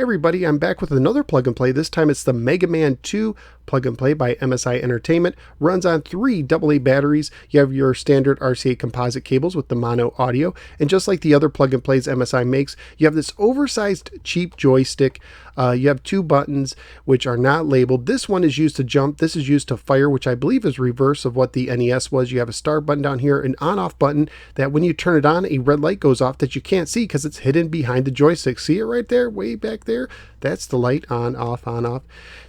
Hey everybody, I'm back with another plug and play. This time it's the Mega Man 2 plug and play by MSI Entertainment. Runs on 3 AA batteries. You have your standard RCA composite cables with the mono audio. And just like the other plug and plays MSI makes, you have this oversized cheap joystick. You have 2 buttons which are not labeled. This one is used to jump. This is used to fire, which I believe is reverse of what the NES was. You have a start button down here, an on-off button that when you turn it on, a red light goes off that you can't see because it's hidden behind the joystick. See it right there, way back there? That's the light, on, off, on, off.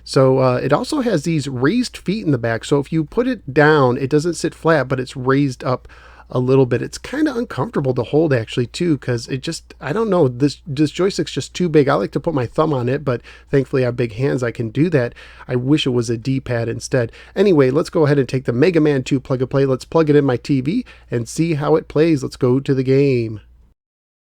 So it also has these raised feet in the back. So if you put it down, it doesn't sit flat, but it's raised up a little bit. It's kind of uncomfortable to hold actually too, because it just, I don't know, this joystick's just too big. I like to put my thumb on it, but thankfully I have big hands, I can do that. I wish it was a D-pad instead. Anyway, let's go ahead and take the Mega Man 2 plug and play. Let's plug it in my TV and see how it plays. Let's go to the game.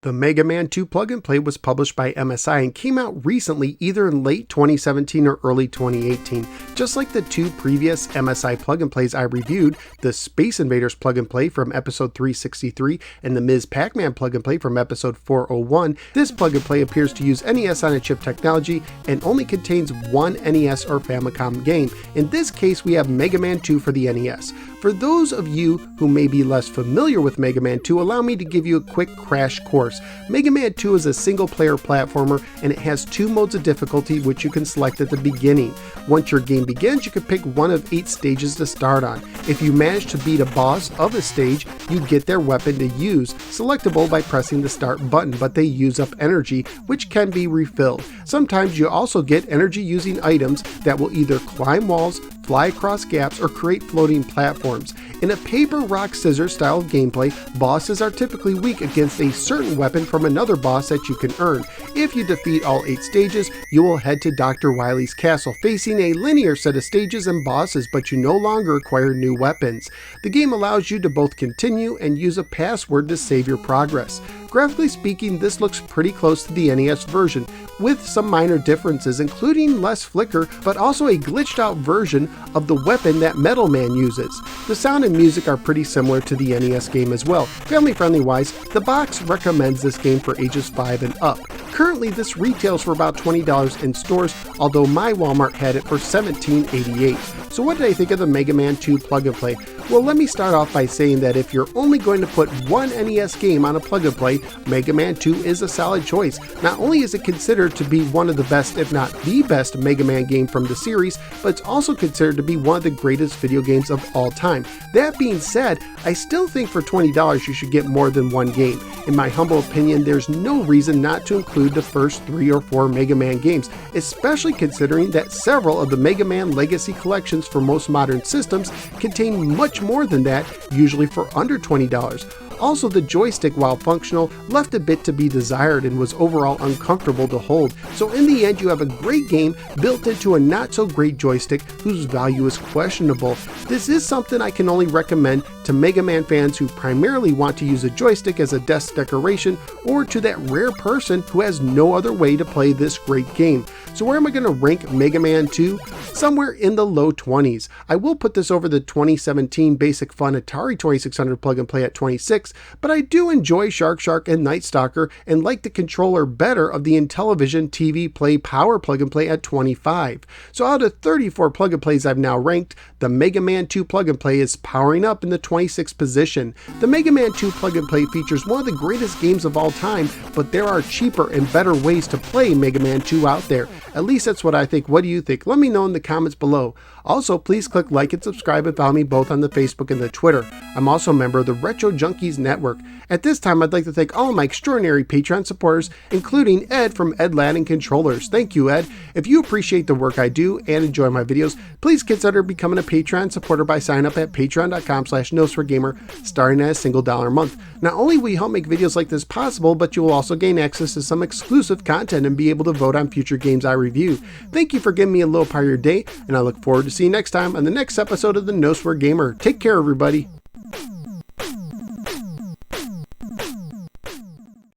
The Mega Man 2 plug and play was published by MSI and came out recently, either in late 2017 or early 2018. Just like the 2 previous MSI plug and plays I reviewed, the Space Invaders plug and play from episode 363 and the Ms. Pac-Man plug and play from episode 401, this plug and play appears to use NES on a chip technology and only contains one NES or Famicom game. In this case, we have Mega Man 2 for the NES. For those of you who may be less familiar with Mega Man 2, allow me to give you a quick crash course. Mega Man 2 is a single-player platformer, and it has 2 modes of difficulty which you can select at the beginning. Once your game begins, you can pick one of 8 stages to start on. If you manage to beat a boss of a stage, you get their weapon to use, selectable by pressing the start button, but they use up energy, which can be refilled. Sometimes you also get energy using items that will either climb walls, fly across gaps, or create floating platforms. In a paper, rock, scissors style of gameplay, bosses are typically weak against a certain weapon from another boss that you can earn. If you defeat all 8 stages, you will head to Dr. Wily's castle, facing a linear set of stages and bosses, but you no longer acquire new weapons. The game allows you to both continue and use a password to save your progress. Graphically speaking, this looks pretty close to the NES version, with some minor differences, including less flicker, but also a glitched out version of the weapon that Metal Man uses. The sound and music are pretty similar to the NES game as well. Family friendly wise, the box recommends this game for ages 5 and up. Currently, this retails for about $20 in stores, although my Walmart had it for $17.88. So what did I think of the Mega Man 2 plug and play? Well, let me start off by saying that if you're only going to put one NES game on a plug and play, Mega Man 2 is a solid choice. Not only is it considered to be one of the best, if not the best, Mega Man game from the series, but it's also considered to be one of the greatest video games of all time. That being said, I still think for $20 you should get more than one game. In my humble opinion, there's no reason not to include the first 3 or 4 Mega Man games, especially considering that several of the Mega Man Legacy collections for most modern systems contain much more than that, usually for under $20. Also, the joystick, while functional, left a bit to be desired and was overall uncomfortable to hold. So in the end, you have a great game built into a not so great joystick whose value is questionable. This is something I can only recommend to Mega Man fans who primarily want to use a joystick as a desk decoration, or to that rare person who has no other way to play this great game. So where am I going to rank Mega Man 2? Somewhere in the low 20s. I will put this over the 2017 Basic Fun Atari 2600 plug and play at 26, but I do enjoy Shark Shark and Night Stalker and like the controller better of the Intellivision TV Play Power plug and play at 25. So out of 34 plug and plays I've now ranked, the Mega Man 2 plug and play is powering up in the 26th position. The Mega Man 2 plug and play features one of the greatest games of all time, but there are cheaper and better ways to play Mega Man 2 out there. At least that's what I think. What do you think? Let me know in the comments below. Also, please click like and subscribe and follow me both on the Facebook and the Twitter. I'm also a member of the Retro Junkies Network. At this time, I'd like to thank all of my extraordinary Patreon supporters, including Ed from Ed Latin Controllers. Thank you, Ed. If you appreciate the work I do and enjoy my videos, please consider becoming a Patreon supporter by signing up at patreon.com/NoSwearGamer, starting at a single $1 a month. Not only will you help make videos like this possible, but you will also gain access to some exclusive content and be able to vote on future games I review. Thank you for giving me a little part of your day, and I look forward to seeing you next time on the next episode of the No Swear Gamer. Take care, everybody.